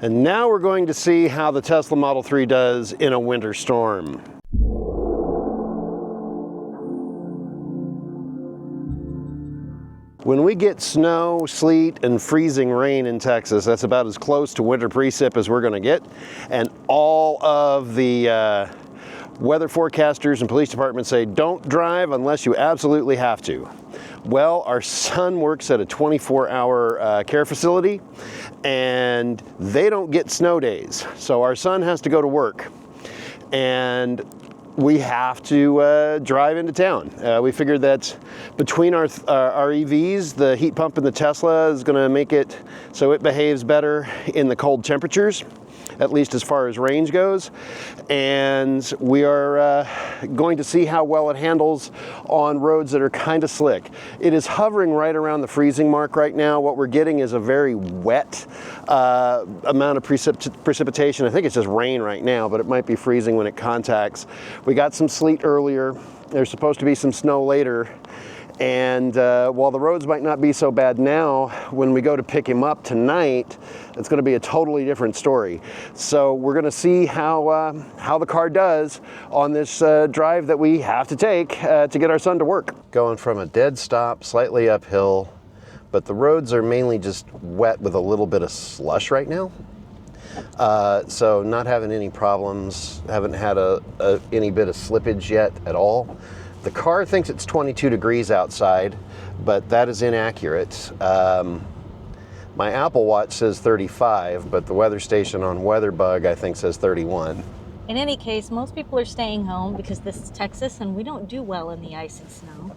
And now we're going to see how the Tesla Model 3 does in a winter storm. When we get snow, sleet, and freezing rain in Texas, that's about as close to winter precip as we're going to get. And all of the weather forecasters and police departments say don't drive unless you absolutely have to. Well, our son works at a 24-hour care facility, and they don't get snow days. So our son has to go to work, and we have to drive into town. We figured that between our EVs, the heat pump in the Tesla is going to make it so it behaves better in the cold temperatures, at least as far as range goes. And we are going to see how well it handles on roads that are kind of slick. It is hovering right around the freezing mark right now. What we're getting is a very wet amount of precipitation. I think it's just rain right now, but it might be freezing when it contacts. We got some sleet earlier. There's supposed to be some snow later. And while the roads might not be so bad now, when we go to pick him up tonight, it's going to be a totally different story. So we're going to see how the car does on this drive that we have to take to get our son to work. Going from a dead stop, slightly uphill, but the roads are mainly just wet with a little bit of slush right now. So not having any problems, haven't had any bit of slippage yet at all. The car thinks it's 22 degrees outside, but that is inaccurate. My Apple Watch says 35, but the weather station on WeatherBug, I think, says 31. In any case, most people are staying home because this is Texas and we don't do well in the ice and snow.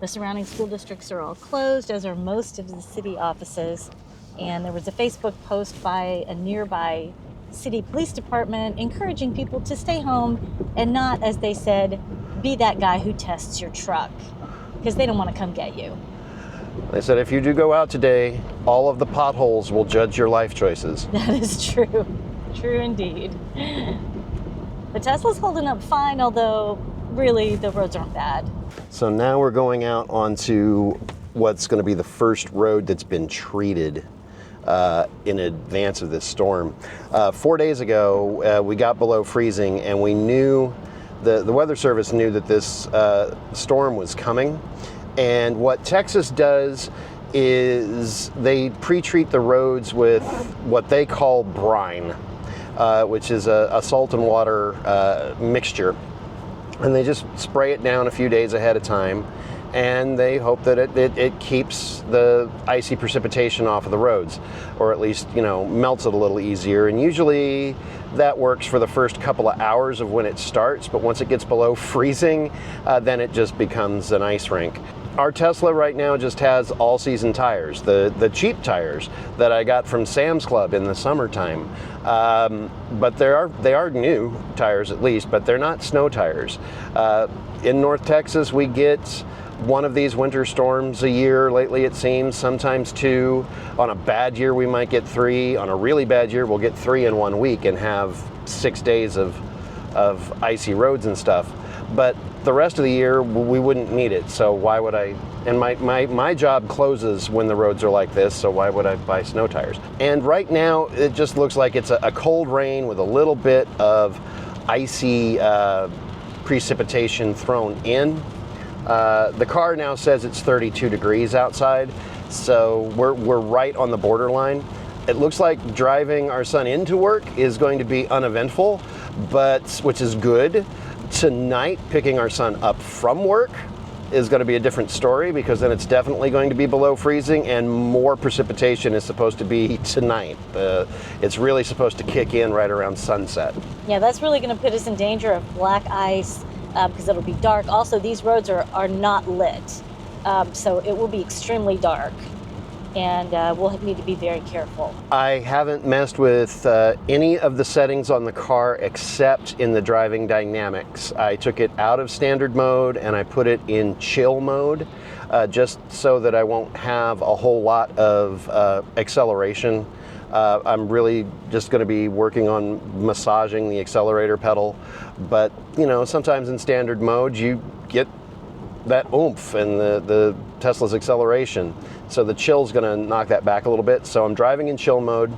The surrounding school districts are all closed, as are most of the city offices. And there was a Facebook post by a nearby city police department encouraging people to stay home and not, as they said, be that guy who tests your truck, because they don't want to come get you. They said if you do go out today, all of the potholes will judge your life choices. That is true. True indeed. The Tesla's holding up fine, although really the roads aren't bad. So now we're going out onto what's going to be the first road that's been treated in advance of this storm. 4 days ago, we got below freezing, and we knew the Weather Service knew that this storm was coming. And what Texas does is they pre-treat the roads with what they call brine, which is a salt and water mixture. And they just spray it down a few days ahead of time, and they hope that it keeps the icy precipitation off of the roads, or at least, melts it a little easier. And usually that works for the first couple of hours of when it starts, but once it gets below freezing, then it just becomes an ice rink. Our Tesla right now just has all-season tires, the cheap tires that I got from Sam's Club in the summertime. But they are new tires at least, but they're not snow tires. In North Texas, we get one of these winter storms a year lately, it seems, sometimes two. On a bad year, we might get three. On a really bad year, we'll get 3 in 1 week and have 6 days of icy roads and stuff. But the rest of the year, we wouldn't need it. So why would I? And my job closes when the roads are like this, so why would I buy snow tires? And right now, it just looks like it's a cold rain with a little bit of icy precipitation thrown in. The car now says it's 32 degrees outside, so we're right on the borderline. It looks like driving our son into work is going to be uneventful, which is good. Tonight, picking our son up from work is going to be a different story, because then it's definitely going to be below freezing, and more precipitation is supposed to be tonight. It's really supposed to kick in right around sunset. Yeah, that's really going to put us in danger of black ice, because it'll be dark. Also, these roads are not lit, so it will be extremely dark, and we'll need to be very careful. I haven't messed with any of the settings on the car except in the driving dynamics. I took it out of standard mode and I put it in chill mode, just so that I won't have a whole lot of acceleration. I'm really just going to be working on massaging the accelerator pedal, but sometimes in standard mode you get that oomph and the Tesla's acceleration, so the chill's going to knock that back a little bit. So I'm driving in chill mode.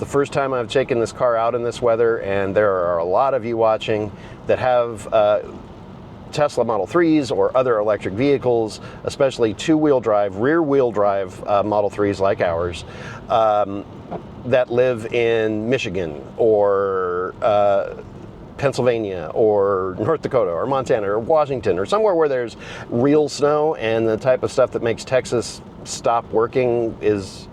the first time I've taken this car out in this weather, and there are a lot of you watching that have Tesla Model 3s or other electric vehicles, especially two-wheel drive, rear-wheel drive Model 3s like ours, that live in Michigan or Pennsylvania or North Dakota or Montana or Washington or somewhere where there's real snow, and the type of stuff that makes Texas stop working is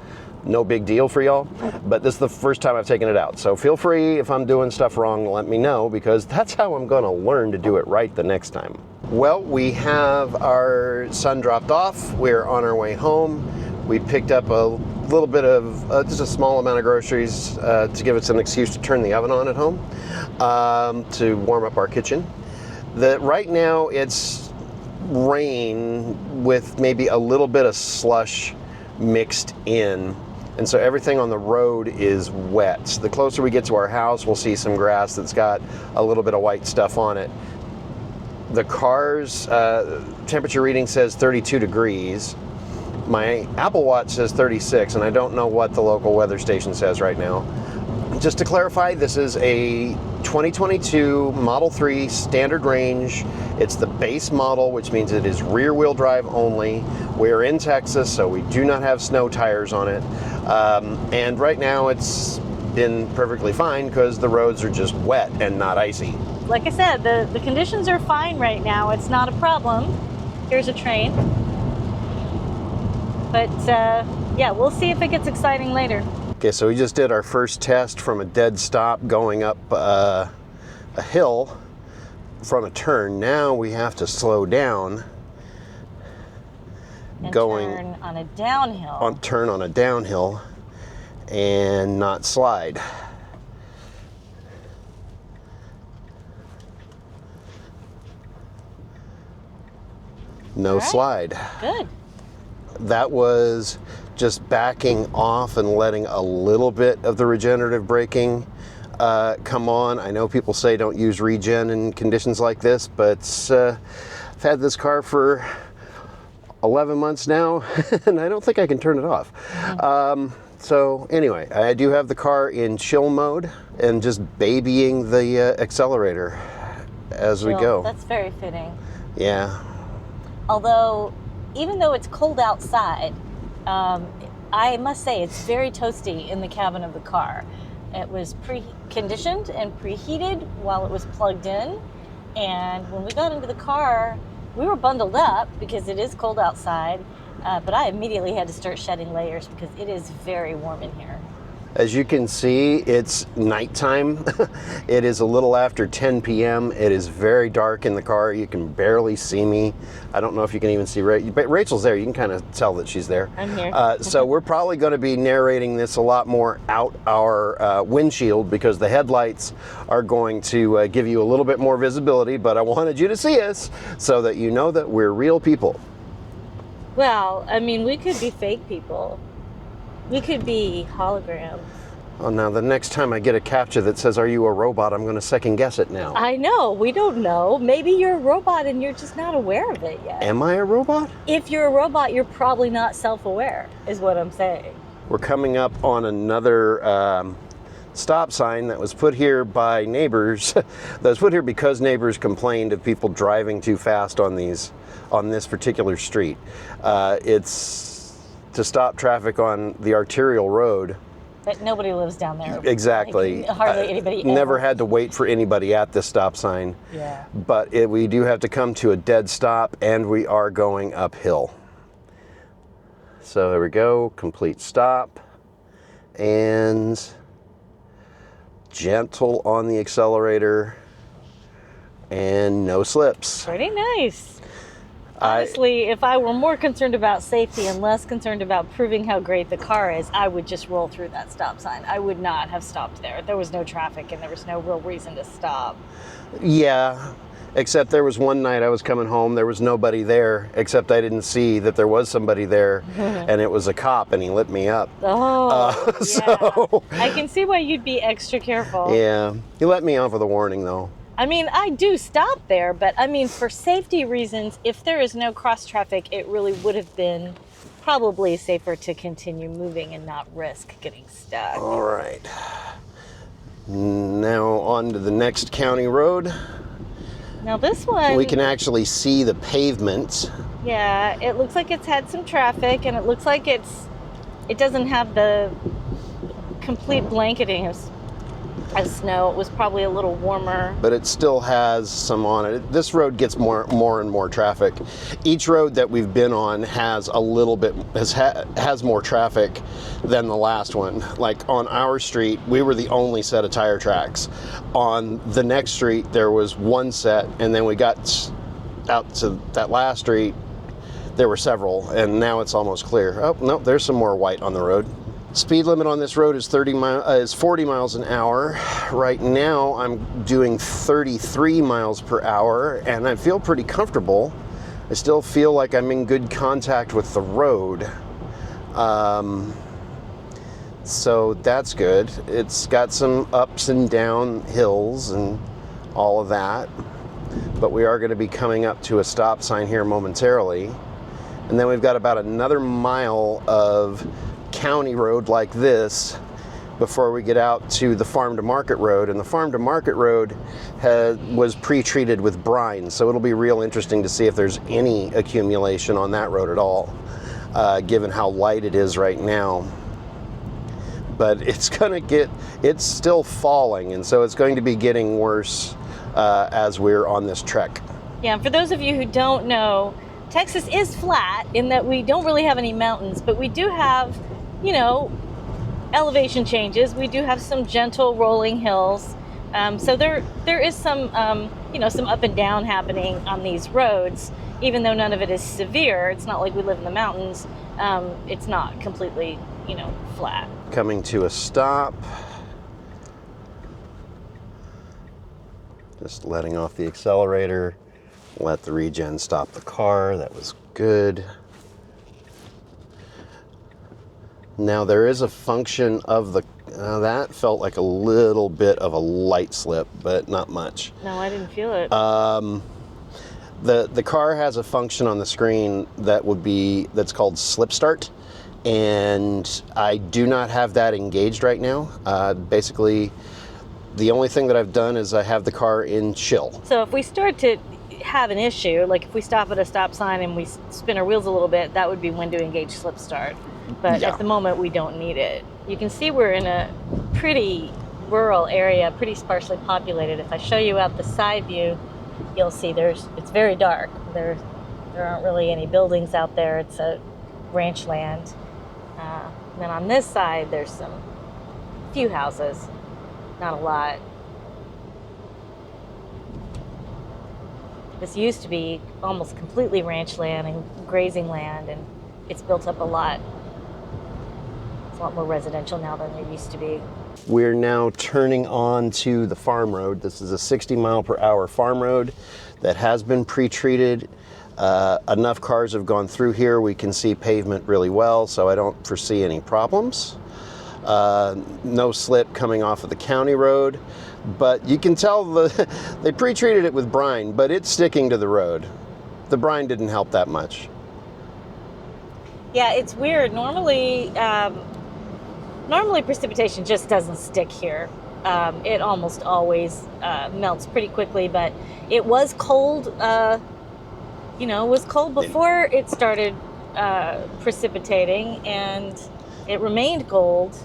no big deal for y'all. But this is the first time I've taken it out. So feel free, if I'm doing stuff wrong, let me know, because that's how I'm going to learn to do it right the next time. Well, we have our son dropped off. We're on our way home. We picked up a little bit of, just a small amount of groceries to give us an excuse to turn the oven on at home, to warm up our kitchen. Right now it's rain with maybe a little bit of slush mixed in, and so everything on the road is wet. So the closer we get to our house, we'll see some grass that's got a little bit of white stuff on it. The car's temperature reading says 32 degrees. My Apple Watch says 36, and I don't know what the local weather station says right now. Just to clarify, this is a 2022 Model 3 standard range. It's the base model, which means it is rear-wheel drive only. We're in Texas, so we do not have snow tires on it. And right now it's been perfectly fine because the roads are just wet and not icy. Like I said, the conditions are fine right now. It's not a problem. Here's a train. But yeah, we'll see if it gets exciting later. Okay, so we just did our first test from a dead stop going up a hill from a turn. Now we have to slow down And going turn on a downhill. Turn on a downhill and not slide. No All right. slide. Good. That was just backing off and letting a little bit of the regenerative braking come on. I know people say don't use regen in conditions like this, but I've had this car for 11 months now, and I don't think I can turn it off. So anyway, I do have the car in chill mode and just babying the accelerator as we go. That's very fitting. Yeah. Although, even though it's cold outside, I must say it's very toasty in the cabin of the car. It was pre-conditioned and preheated while it was plugged in. And when we got into the car, we were bundled up because it is cold outside. But I immediately had to start shedding layers because it is very warm in here. As you can see, it's nighttime. It is a little after 10 p.m. It is very dark in the car. You can barely see me. I don't know if you can even see Rachel, but Rachel's there. You can kind of tell that she's there. I'm here. So we're probably going to be narrating this a lot more out our windshield because the headlights are going to give you a little bit more visibility, but I wanted you to see us so that you know that we're real people. Well, I mean, we could be fake people. We could be holograms. Oh, now the next time I get a captcha that says, "Are you a robot?" I'm going to second guess it now. I know. We don't know. Maybe you're a robot and you're just not aware of it yet. Am I a robot? If you're a robot, you're probably not self-aware, is what I'm saying. We're coming up on another stop sign that was put here by neighbors. That was put here because neighbors complained of people driving too fast on this particular street. It's to stop traffic on the arterial road. But nobody lives down there. Exactly. Like, hardly anybody Never ever. had to wait for anybody at this stop sign. Yeah. But we do have to come to a dead stop, and we are going uphill. So there we go, complete stop. And gentle on the accelerator and no slips. Pretty nice. Honestly, if I were more concerned about safety and less concerned about proving how great the car is, I would just roll through that stop sign. I would not have stopped there. There was no traffic and there was no real reason to stop. Yeah, except there was one night I was coming home, there was nobody there, except I didn't see that there was somebody there, and it was a cop, and he lit me up. Oh, yeah. So, I can see why you'd be extra careful. yeah, he let me off with a warning, though. I mean, I do stop there, but I mean, for safety reasons, if there is no cross traffic, it really would have been probably safer to continue moving and not risk getting stuck. All right. on to the next county road. Now this one, We can actually see the pavement. yeah, it looks like it's had some traffic, and it looks like it doesn't have the complete blanketing of snow. It was probably a little warmer. But it still has some on it. This road gets more and more traffic. Each road that we've been on has a little bit, has more traffic than the last one. Like on our street, we were the only set of tire tracks. On the next street, there was one set, and then we got out to that last street, there were several, and now it's almost clear. Oh, no, there's some more white on the road. Speed limit on this road is 40 miles an hour. Right now, I'm doing 33 miles per hour, and I feel pretty comfortable. I still feel like I'm in good contact with the road. So that's good. It's got some ups and down hills and all of that. But we are going to be coming up to a stop sign here momentarily. And then we've got about another mile of county road like this before we get out to the farm to market road. And the farm to market road was pre-treated with brine, so it'll be real interesting to see if there's any accumulation on that road at all, given how light it is right now. But it's still falling, and so it's going to be getting worse as we're on this trek. Yeah, and for those of you who don't know, Texas is flat in that we don't really have any mountains, but we do have, you know, elevation changes. We do have some gentle rolling hills. So there is some, you know, some up and down happening on these roads, even though none of it is severe. It's not like we live in the mountains. It's not completely, you know, flat. Coming to a stop. Just letting off the accelerator. Let the regen stop the car. That was good. Now there is a function of the, that felt like a little bit of a light slip, but not much. No, I didn't feel it. The car has a function on the screen that's called slip start, and I do not have that engaged right now. Basically, the only thing that I've done is I have the car in chill. So if we start to have an issue, like if we stop at a stop sign and we spin our wheels a little bit, that would be when to engage slip start. But Yeah. at the moment, we don't need it. You can see we're in a pretty rural area, pretty sparsely populated. If I show you out the side view, you'll see it's very dark. There aren't really any buildings out there. It's a ranch land. Then on this side, there's some few houses, not a lot. This used to be almost completely ranch land and grazing land, and it's built up a lot. It's a lot more residential now than there used to be. We're now turning on to the farm road. This is a 60 mile per hour farm road that has been pre-treated. Enough cars have gone through here. We can see pavement really well, so I don't foresee any problems. No slip coming off of the county road, but you can tell they pre-treated it with brine, but it's sticking to the road. The brine didn't help that much. Yeah, it's weird. Normally precipitation just doesn't stick here. It almost always melts pretty quickly, but it was cold. It was cold before it started precipitating, and it remained cold.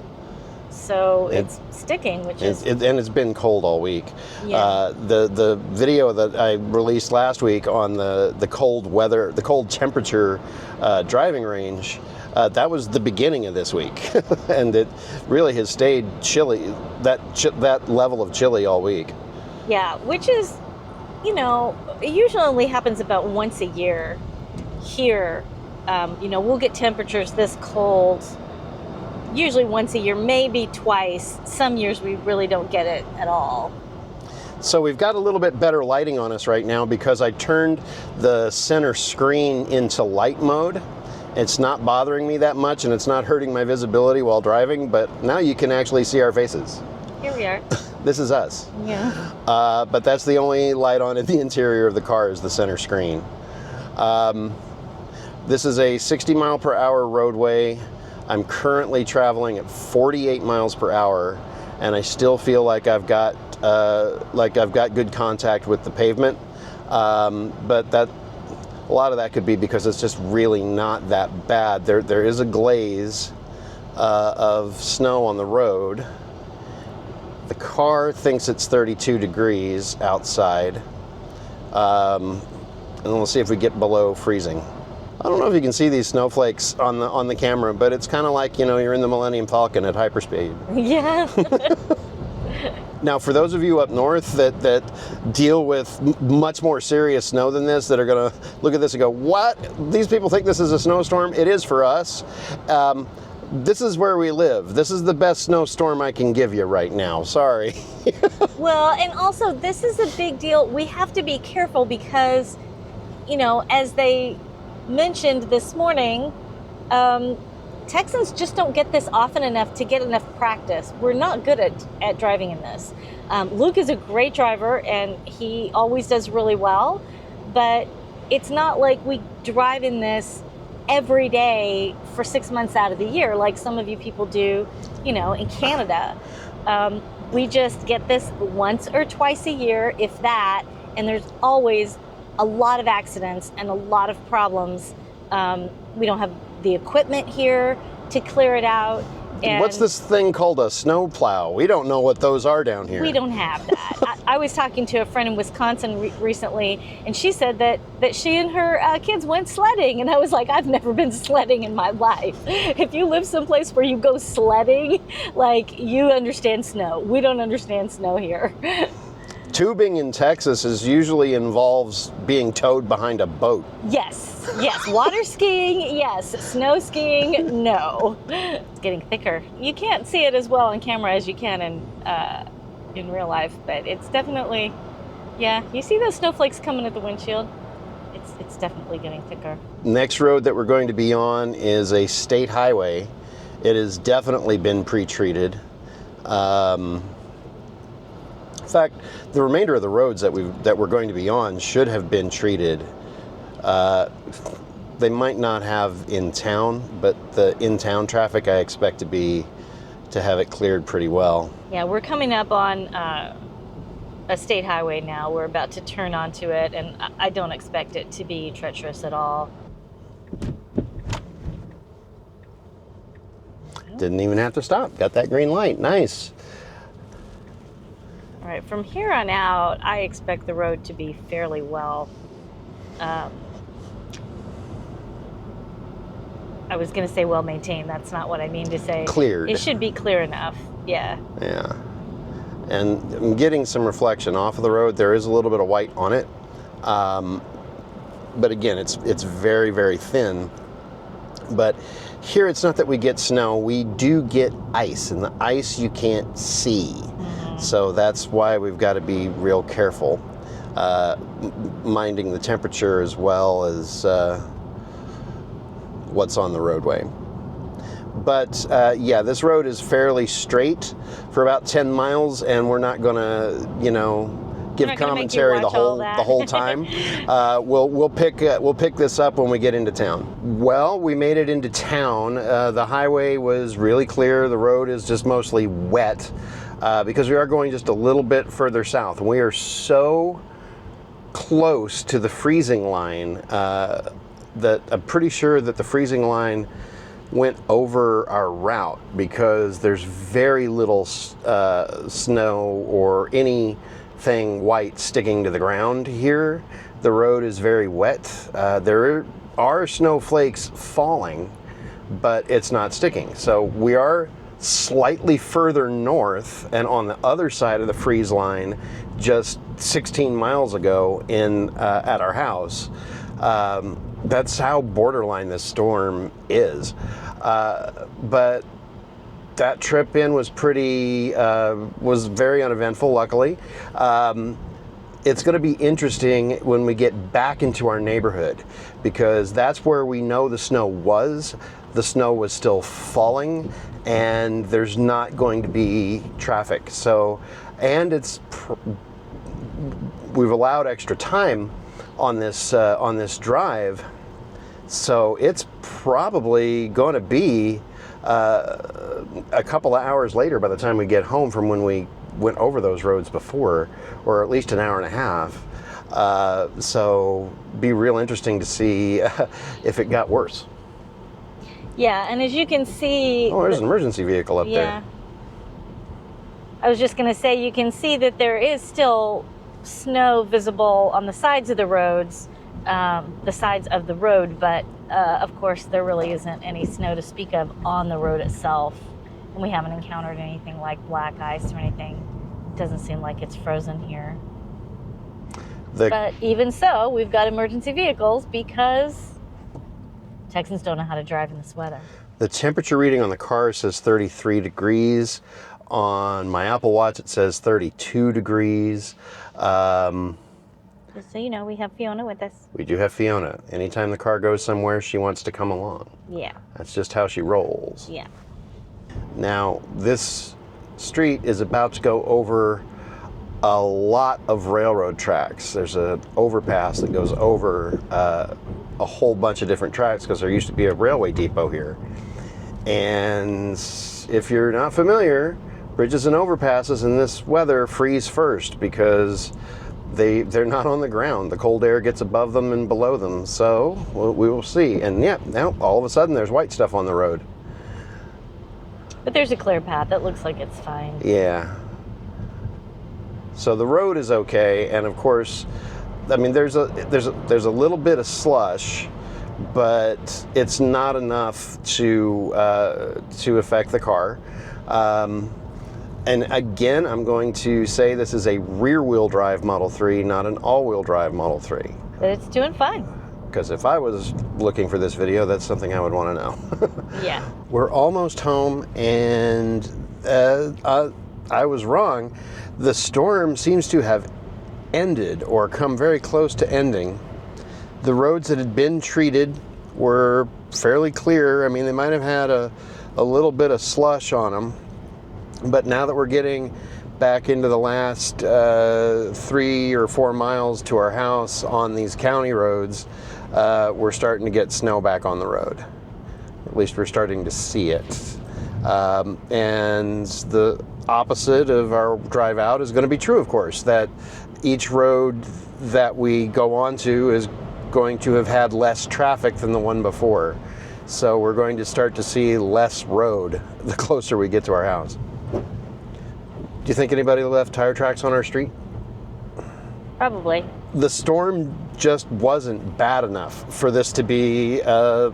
So it's sticking, which is... And it's been cold all week. Yeah. The video that I released last week on the cold weather, the cold temperature driving range, that was the beginning of this week. And it really has stayed chilly, that level of chilly all week. Yeah, which is, it usually only happens about once a year here. We'll get temperatures this cold usually once a year, maybe twice. Some years we really don't get it at all. So we've got a little bit better lighting on us right now because I turned the center screen into light mode. It's not bothering me that much, and it's not hurting my visibility while driving, but now you can actually see our faces. Here we are. This is us. Yeah. But that's the only light on in the interior of the car is the center screen. This is a 60 mile per hour roadway. I'm currently traveling at 48 miles per hour. and I still feel like I've got good contact with the pavement. But that a lot of that could be because it's just really not that bad. There is a glaze of snow on the road. The car thinks it's 32 degrees outside. And we'll see if we get below freezing. I don't know if you can see these snowflakes on the camera, but it's kind of like, you're in the Millennium Falcon at hyperspeed. Yeah. Now, for those of you up north that deal with much more serious snow than this, that are going to look at this and go, what? These people think this is a snowstorm? It is for us. This is where we live. This is the best snowstorm I can give you right now. Sorry. Well, and also this is a big deal. We have to be careful because, as they mentioned this morning, Texans just don't get this often enough to get enough practice. We're not good at driving in this. Luke is a great driver and he always does really well, but it's not like we drive in this every day for 6 months out of the year like some of you people do, in Canada. We just get this once or twice a year, if that, and there's always a lot of accidents and a lot of problems. We don't have the equipment here to clear it out. And what's this thing called a snow plow? We don't know what those are down here. we don't have that. I was talking to a friend in Wisconsin recently, and she said that she and her kids went sledding, and I was like, I've never been sledding in my life. If you live someplace where you go sledding, you understand snow. We don't understand snow here. Tubing in Texas usually involves being towed behind a boat. Yes. Water skiing, yes. Snow skiing, no. It's getting thicker. You can't see it as well on camera as you can in real life, but it's definitely, you see those snowflakes coming at the windshield? It's definitely getting thicker. Next road that we're going to be on is a state highway. It has definitely been pre-treated. In fact, the remainder of the roads that we're going to be on should have been treated. They might not have in town, but the in-town traffic I expect to have it cleared pretty well. Yeah, we're coming up on a state highway now. We're about to turn onto it, and I don't expect it to be treacherous at all. Didn't even have to stop. Got that green light. Nice. All right, from here on out, I expect the road to be fairly well. I was going to say well maintained. That's not what I mean to say. Cleared. It should be clear enough. Yeah. Yeah. And I'm getting some reflection off of the road. There is a little bit of white on it. But again, it's very, very thin. But here it's not that we get snow. We do get ice, and the ice you can't see. So that's why we've got to be real careful, minding the temperature as well as what's on the roadway. But this road is fairly straight for about 10 miles, and we're not going to, give commentary the whole time. We'll pick this up when we get into town. Well, we made it into town. The highway was really clear. The road is just mostly wet. Because we are going just a little bit further south. We are so close to the freezing line that I'm pretty sure that the freezing line went over our route because there's very little snow or anything white sticking to the ground here. The road is very wet. There are snowflakes falling, but it's not sticking. So we are slightly further north and on the other side of the freeze line just 16 miles ago at our house. That's how borderline this storm is. But that trip in was was very uneventful, luckily. It's going to be interesting when we get back into our neighborhood because that's where we know the snow was. The snow was still falling, and there's not going to be traffic. So, and we've allowed extra time on this drive, so it's probably going to be a couple of hours later by the time we get home from when we went over those roads before, or at least an hour and a half. So be real interesting to see if it got worse. Yeah, and as you can see... Oh, there's an emergency vehicle up there. I was just going to say, you can see that there is still snow visible on the sides of the roads, but of course there really isn't any snow to speak of on the road itself. And we haven't encountered anything like black ice or anything. It doesn't seem like it's frozen here. But even so, we've got emergency vehicles because Texans don't know how to drive in this weather. The temperature reading on the car says 33 degrees. On my Apple Watch, it says 32 degrees. Just so you know, we have Fiona with us. We do have Fiona. Anytime the car goes somewhere, she wants to come along. Yeah. That's just how she rolls. Yeah. Now, this street is about to go over a lot of railroad tracks. There's an overpass that goes over a whole bunch of different tracks because there used to be a railway depot here. And if you're not familiar, bridges and overpasses in this weather freeze first because they're not on the ground. The cold air gets above them and below them. So we will see. And yeah, now all of a sudden there's white stuff on the road. But there's a clear path. It looks like it's fine. Yeah. So the road is okay, and of course, I mean there's a little bit of slush, but it's not enough to affect the car. And again, I'm going to say this is a rear-wheel drive Model 3, not an all-wheel drive Model 3. But it's doing fine. Because if I was looking for this video, that's something I would want to know. Yeah. We're almost home, and I was wrong. The storm seems to have ended or come very close to ending. The roads that had been treated were fairly clear. I mean, they might have had a little bit of slush on them. But now that we're getting back into the last 3 or 4 miles to our house on these county roads, we're starting to get snow back on the road. At least we're starting to see it. And the opposite of our drive out is going to be true, of course, that each road that we go onto is going to have had less traffic than the one before. So we're going to start to see less road the closer we get to our house. Do you think anybody left tire tracks on our street? Probably. The storm just wasn't bad enough for this to be an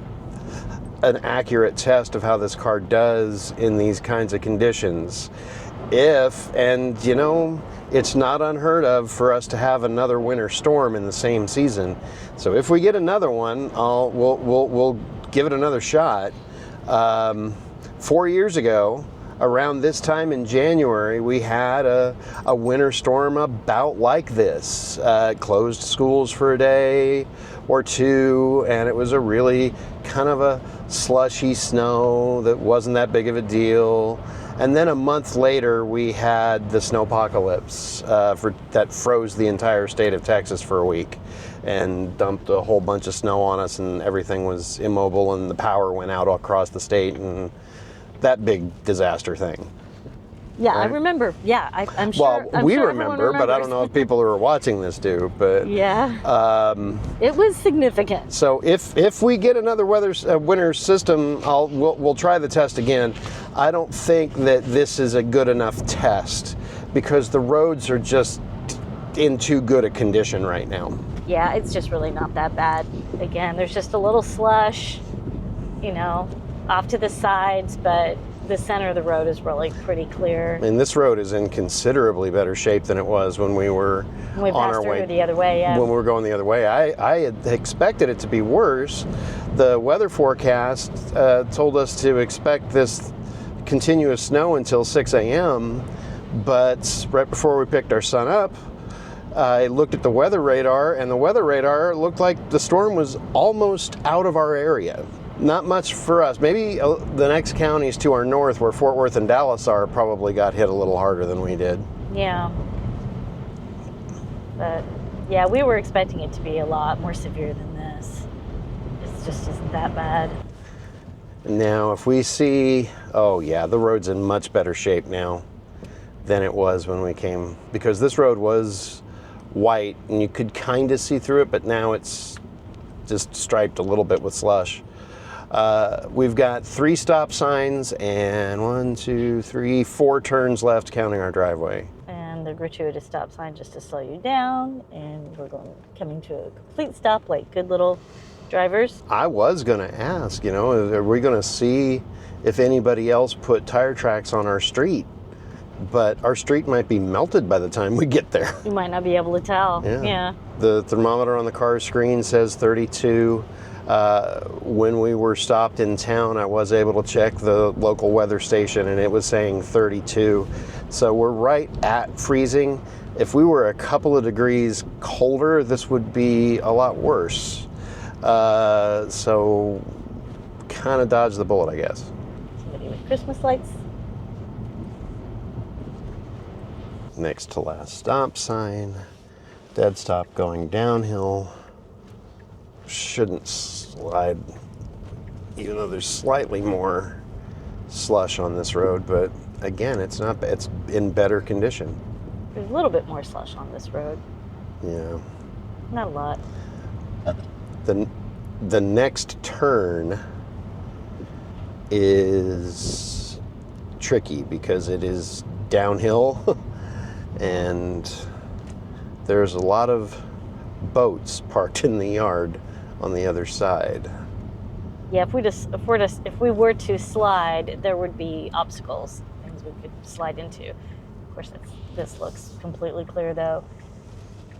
accurate test of how this car does in these kinds of conditions. And you know, it's not unheard of for us to have another winter storm in the same season. So if we get another one, we'll give it another shot. 4 years ago, around this time in January, we had a winter storm about like this. It closed schools for a day or two, and it was a really kind of a slushy snow that wasn't that big of a deal. And then a month later, we had the snowpocalypse that froze the entire state of Texas for a week and dumped a whole bunch of snow on us, and everything was immobile, and the power went out across the state, and that big disaster thing. Yeah, right? I remember. Yeah, I'm sure. Well, we remember, but I don't know if people who are watching this do. But yeah, it was significant. So if we get another winter system, we'll try the test again. I don't think that this is a good enough test because the roads are just in too good a condition right now. Yeah, it's just really not that bad. Again, there's just a little slush, you know, off to the sides, but the center of the road is really pretty clear. And this road is in considerably better shape than it was when we were on our way the other way. Yeah. When we were going the other way, I had expected it to be worse. The weather forecast told us to expect this continuous snow until 6 a.m. But right before we picked our son up, I looked at the weather radar, and the weather radar looked like the storm was almost out of our area. Not much for us. Maybe the next counties to our north, where Fort Worth and Dallas are, probably got hit a little harder than we did. Yeah. But yeah, we were expecting it to be a lot more severe than this. It just isn't that bad. Now, if we see, oh yeah, the road's in much better shape now than it was when we came, because this road was white and you could kind of see through it, but now it's just striped a little bit with slush. We've got 3 stop signs and 1, 2, 3, 4 turns left counting our driveway. And the gratuitous stop sign just to slow you down, and we're coming to a complete stop like good little drivers. I was going to ask, you know, are we going to see if anybody else put tire tracks on our street? But our street might be melted by the time we get there. You might not be able to tell. Yeah. The thermometer on the car screen says 32. When we were stopped in town, I was able to check the local weather station and it was saying 32. So we're right at freezing. If we were a couple of degrees colder, this would be a lot worse. So kind of dodged the bullet, I guess. Somebody with Christmas lights. Next to last stop sign. Dead stop going downhill. Shouldn't slide, even though there's slightly more slush on this road, but again, it's in better condition. There's a little bit more slush on this road. Yeah. Not a lot. The next turn is tricky because it is downhill and there's a lot of boats parked in the yard on the other side. Yeah, if we were to slide, there would be obstacles, things we could slide into. Of course, this looks completely clear, though.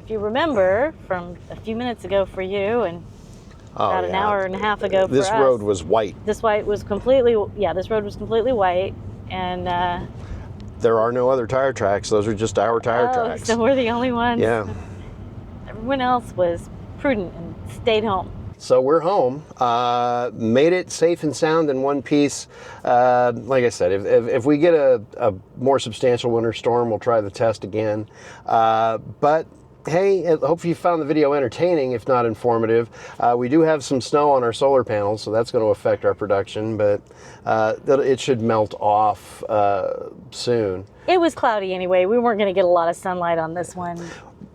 If you remember from a few minutes ago for you, and about an hour and a half ago for us, this road was white. This road was completely white, and there are no other tire tracks. Those are just our tire tracks. So we're the only ones. Yeah. Everyone else was prudent and stayed home. So we're home. Made it safe and sound in one piece. Like I said, if we get a more substantial winter storm, we'll try the test again. But hey, hopefully you found the video entertaining, if not informative. We do have some snow on our solar panels, so that's going to affect our production, but it should melt off soon. It was cloudy anyway. We weren't going to get a lot of sunlight on this one.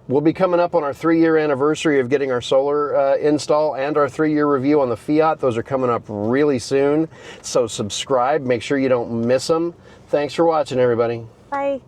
We'll be coming up on our 3-year anniversary of getting our solar install and our 3-year review on the Fiat. Those are coming up really soon. So subscribe, make sure you don't miss them. Thanks for watching, everybody. Bye.